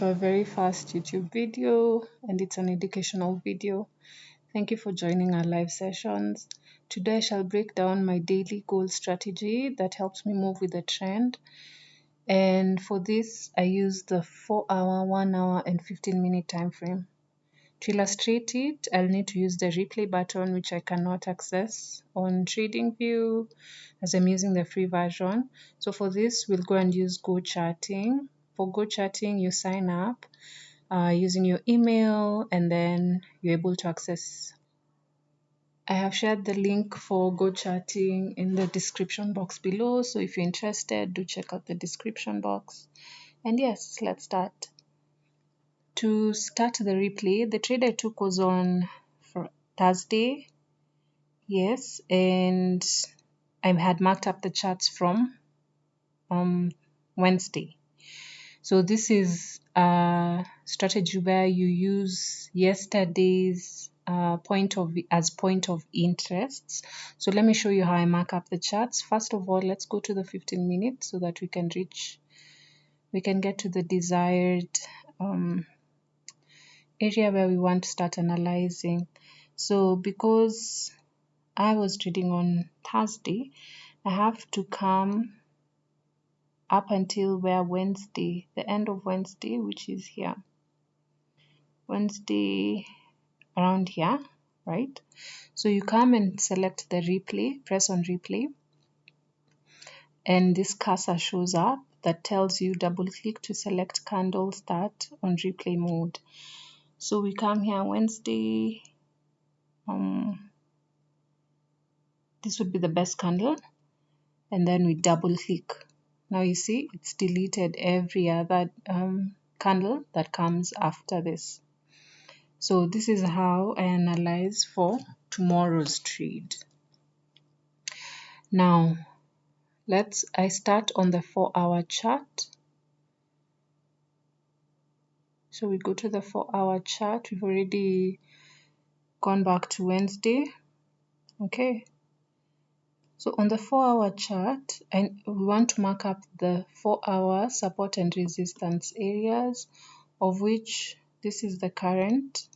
A very fast YouTube video, and it's an educational video. Thank you for joining our live sessions. Today I shall break down my daily goal strategy that helps me move with the trend. And for this, I use the 4-hour, 1 hour, and 15-minute time frame. To illustrate it, I'll need to use the replay button, which I cannot access on TradingView as I'm using the free version. So for this, we'll go and use Go Chatting. For Go Chatting, you sign up using your email, and then you're able to access. I have shared the link for Go Chatting in the description box below. So if you're interested, do check out the description box. And yes, let's start. To start the replay, the trade I took was on Thursday. Yes, and I had marked up the charts from Wednesday. So this is a strategy where you use yesterday's point of interest. So let me show you how I mark up the charts. First of all, let's go to the 15 minutes so that we can get to the desired area where we want to start analyzing. So because I was trading on Thursday, I have to come up until where Wednesday, the end of Wednesday, which is here. Wednesday around here, right? So you come and select the replay, press on replay, and this cursor shows up that tells you double click to select candle start on replay mode. So we come here Wednesday, this would be the best candle, and then we double click. Now you see it's deleted every other candle that comes after this. So this is how I analyze for tomorrow's trade. Now I start on the 4-hour chart. So we go to the 4-hour chart. We've already gone back to Wednesday. Okay. So on the 4-hour chart, we want to mark up the 4-hour support and resistance areas, of which this is the current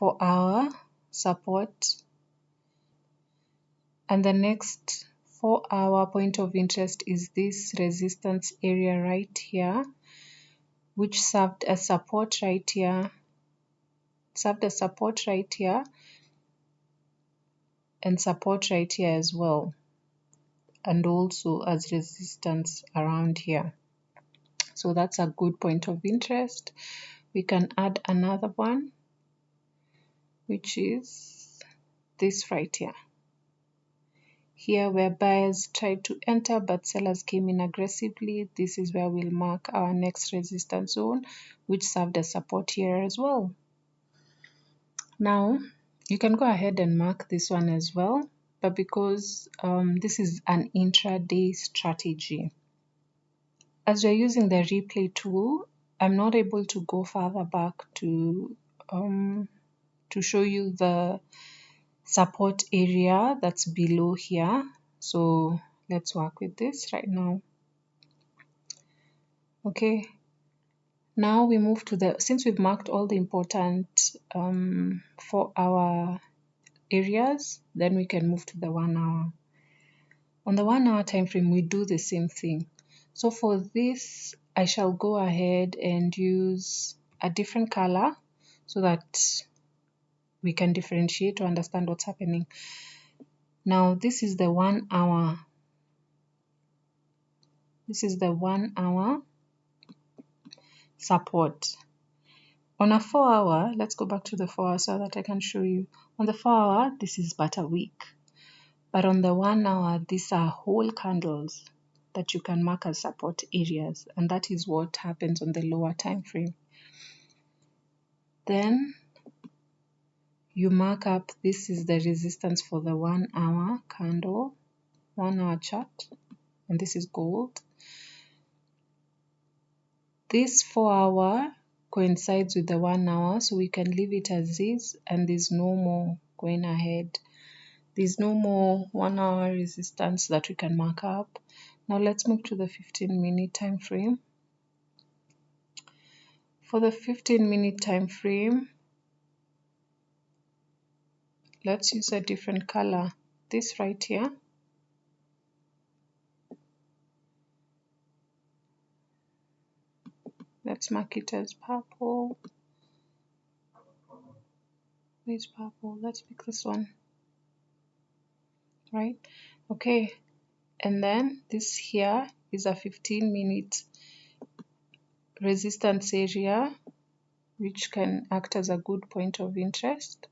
4-hour support. And the next 4-hour point of interest is this resistance area right here, which served as support right here, and support right here as well, and also as resistance around here. So that's a good point of interest. We can add another one, which is this right here. Here where buyers tried to enter but sellers came in aggressively, this is where we'll mark our next resistance zone, which served as support here as well. Now you can go ahead and mark this one as well, but because this is an intraday strategy, as we're using the replay tool, I'm not able to go further back to show you the support area that's below here. So let's work with this right now. Okay, now we move to since we've marked all the important 4-hour areas, then we can move to the 1 hour. On the 1 hour time frame, we do the same thing. So for this, I shall go ahead and use a different color so that we can differentiate to understand what's happening. Now this is the 1 hour. This is the 1 hour support. On a 4-hour, let's go back to the 4 hour so that I can show you. On the 4 hour, this is but a week. But on the 1 hour, these are whole candles that you can mark as support areas. And that is what happens on the lower time frame. Then you mark up, this is the resistance for the 1 hour candle, 1 hour chart, and this is gold. This 4 hour coincides with the 1 hour, so we can leave it as is, and there's no more going ahead. There's no more 1 hour resistance that we can mark up. Now let's move to the 15-minute time frame. For the 15-minute time frame, let's use a different color. This right here. Let's mark it as purple. Where's purple? Let's pick this one. Right? Okay. And then this here is a 15-minute resistance area, which can act as a good point of interest.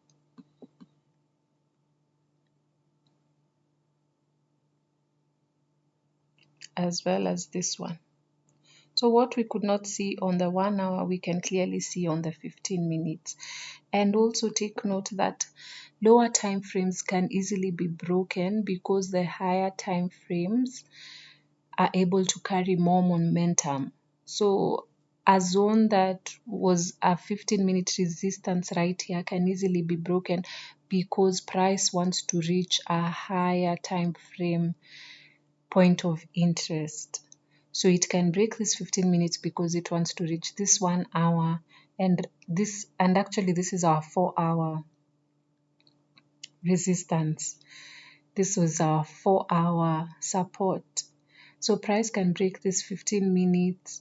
As well as this one. So what we could not see on the 1 hour, we can clearly see on the 15 minutes. And also take note that lower time frames can easily be broken because the higher time frames are able to carry more momentum. So a zone that was a 15-minute resistance right here can easily be broken because price wants to reach a higher time frame point of interest. So it can break this 15 minutes because it wants to reach this 1 hour, and actually this is our 4-hour resistance. This was our 4-hour support. So price can break this 15 minutes,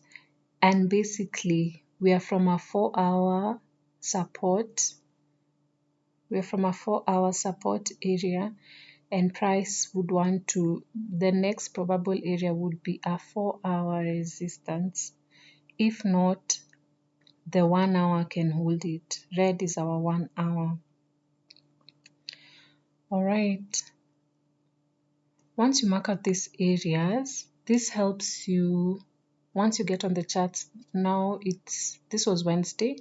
and basically we are from a 4-hour support. We're from a 4-hour support area, and price would want to, the next probable area would be a 4-hour resistance. If not, the 1 hour can hold it. Red is our 1 hour. All right. Once you mark out these areas, this helps you, once you get on the charts, now this was Wednesday,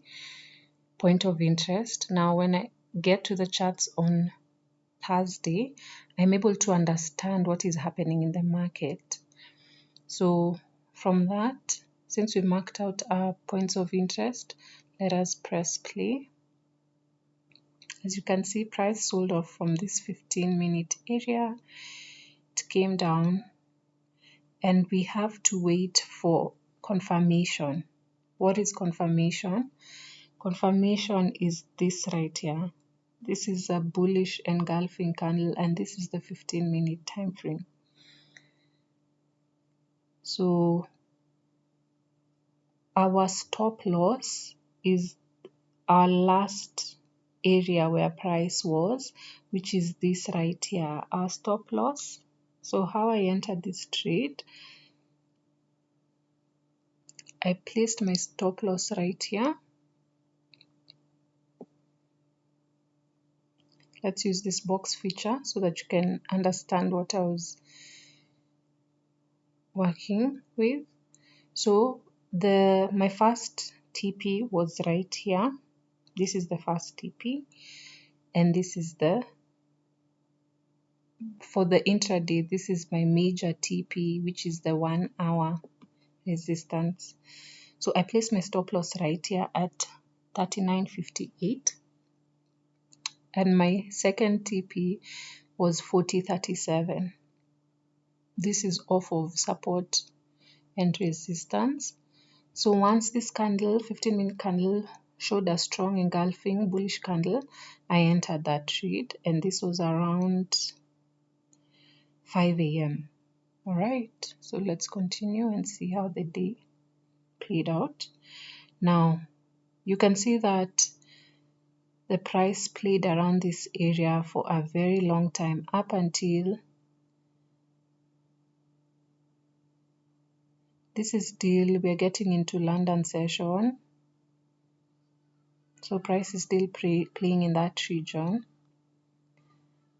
point of interest. Now when I get to the charts on Thursday, I'm able to understand what is happening in the market. So from that, since we marked out our points of interest, let us press play. As you can see, price sold off from this 15-minute area. It came down, and we have to wait for confirmation. What is confirmation? Confirmation is this right here. This is a bullish engulfing candle, and this is the 15-minute time frame. So our stop loss is our last area where price was, which is this right here, our stop loss. So how I entered this trade, I placed my stop loss right here. Let's use this box feature so that you can understand what I was working with. So my first TP was right here. This is the first TP, and this is for the intraday, this is my major TP, which is the 1 hour resistance. So I placed my stop loss right here at 39.58, and my second TP was 40.37. This is off of support and resistance. So once this candle, 15-minute candle, showed a strong engulfing bullish candle, I entered that trade, and this was around 5 a.m. All right, so let's continue and see how the day played out. Now, you can see that the price played around this area for a very long time, up until this is still, we're getting into London session. So price is still playing in that region.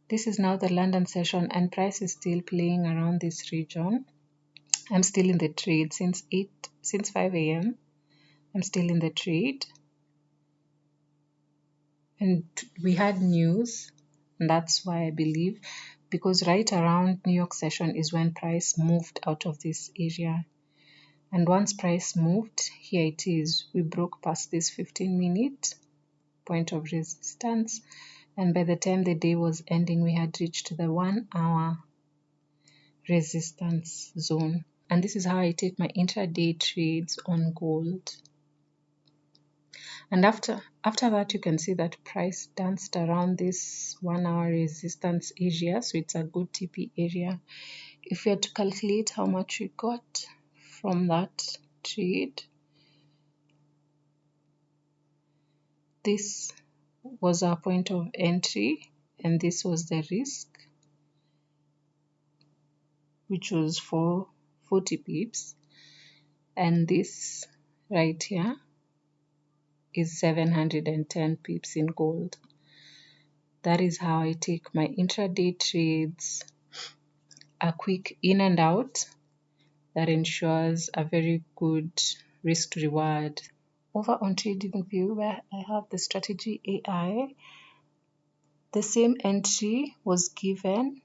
This is now the London session, and price is still playing around this region. I'm still in the trade since 5 a.m. I'm still in the trade. And we had news, and that's why I believe, because right around New York session is when price moved out of this area. And once price moved, here it is. We broke past this 15-minute point of resistance, and by the time the day was ending, we had reached the 1 hour resistance zone. And this is how I take my intraday trades on gold. And after that, you can see that price danced around this 1 hour resistance area, so it's a good TP area. If we had to calculate how much we got from that trade, this was our point of entry and this was the risk, which was for 40 pips, and this right here is 710 pips in gold. That is how I take my intraday trades, a quick in and out that ensures a very good risk to reward. Over on TradingView, where I have the strategy AI, the same entry was given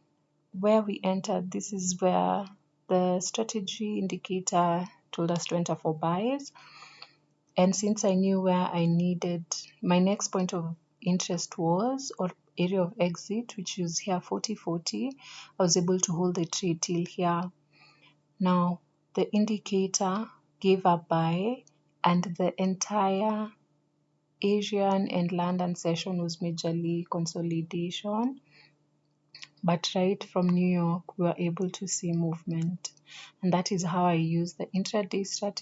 where we entered. This is where the strategy indicator told us to enter for buys. And since I knew where I needed, my next point of interest was, or area of exit, which is here 40-40, I was able to hold the trade till here. Now, the indicator gave a buy and the entire Asian and London session was majorly consolidation. But right from New York, we were able to see movement. And that is how I use the intraday strategy